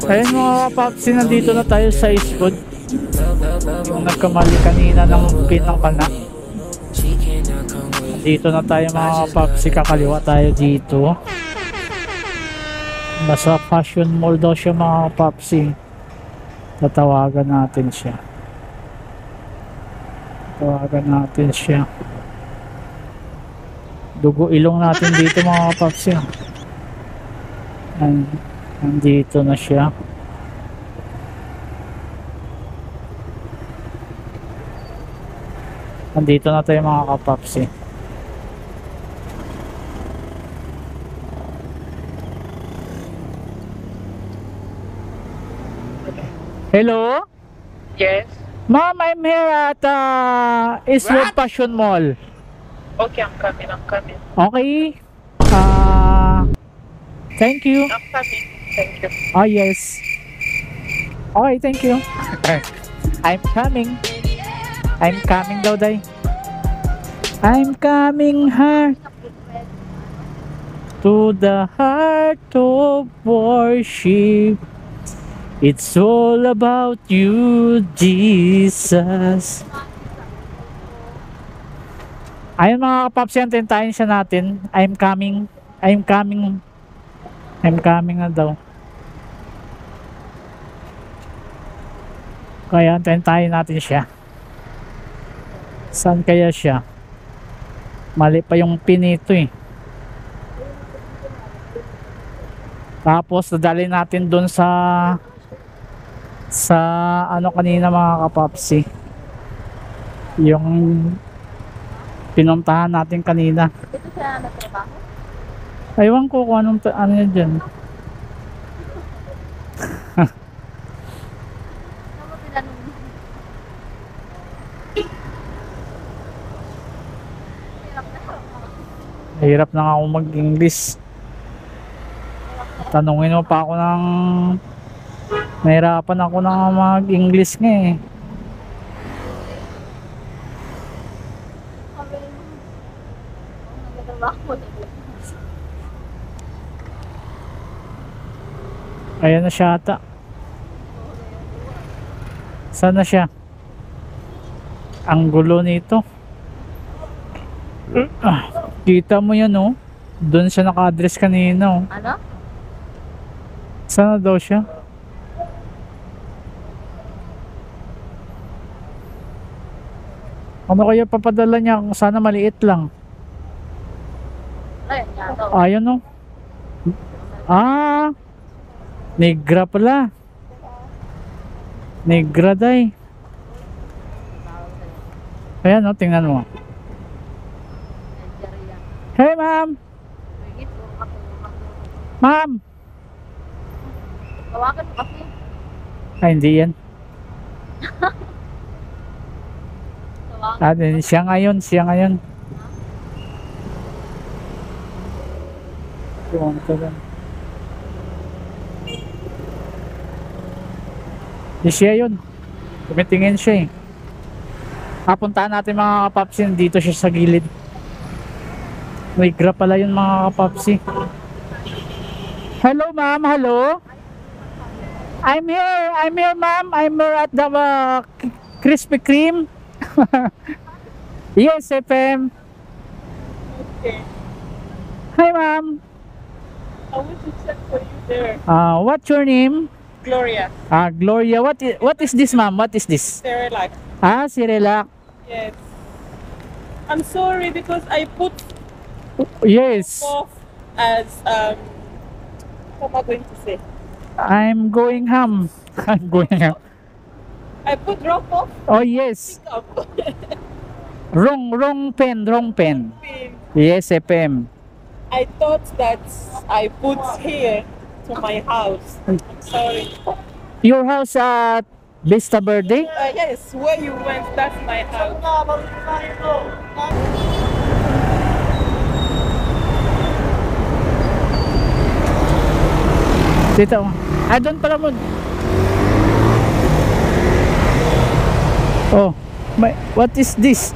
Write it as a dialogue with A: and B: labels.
A: Ayun mga kapapsi, nandito na tayo sa Eastwood. Yung nagkamali kanina ng pinangkal na. Dito na tayo mga kapapsi, kakaliwa tayo dito. Nasa Fashion Mall daw siya mga kapapsi. Tatawagan natin siya. Tatawagan natin siya. Dugo ilong natin dito mga kapapsi. Nandito na siya. Nandito na tayo mga kapapsi. Hello?
B: Yes.
A: Ma'am, I'm here at Eastwood Fashion Mall.
B: Okay, I'm coming.
A: Okay. Thank you.
B: I'm coming. Thank you.
A: Oh, yes. Okay, thank you. I'm coming. I'm coming daw, day. I'm coming heart to the heart of worship. It's all about you, Jesus. Ayun mga kapapsi, antayin siya natin. I'm coming na daw. Kaya antayin natin siya. Saan kaya siya? Mali pa yung pinito eh. Tapos dadalhin natin doon sa ano kanina mga kapapsi, yung pinuntahan natin kanina.
C: Ito siya nagtrabaho?
A: Aywan ko kung anong ano yun dyan. Hirap na ako mag-English. Tanungin mo pa ako ng nahirapan ako na mag-English nga eh. Ayan na siya ata. Saan na siya? Ang gulo nito. Kita mo yan oh. Doon siya naka-address kanina oh.
C: Ano?
A: Saan na daw siya? Ano kaya papadala niya? Sana maliit lang.
C: Ayan nga daw.
A: Ayan oh. Negra pala. Negra day. Ayan oh, tingnan mo. Hey ma'am. Ma'am.
C: Tawagan mo kasi.
A: Ay hindi yan. Siya ngayon. Siya yun. Tumitingin siya eh. Papuntaan natin mga kapapsi. Dito siya sa gilid. Negra pala yun mga kapapsi. Hello ma'am, hello. I'm here ma'am. I'm here at the Krispy Kreme. Yes, FM.
B: Okay.
A: Hi ma'am.
B: I want to check for you there.
A: What's your name?
B: Gloria.
A: Gloria. What is this ma'am? What is this?
B: Cerelac.
A: Cerelac.
B: Yes. I'm sorry because I put
A: Yes.
B: off as what am I going to say?
A: I'm going ham. I'm going ham.
B: I put drop off.
A: Oh yes.
B: Up.
A: Wrong pen. Yes, FM.
B: I thought that I put here to my house. I'm sorry.
A: Your house at Vista Verde?
B: Yes, where you went, that's my house.
A: Dito. Doon pala mo. Oh, what is this?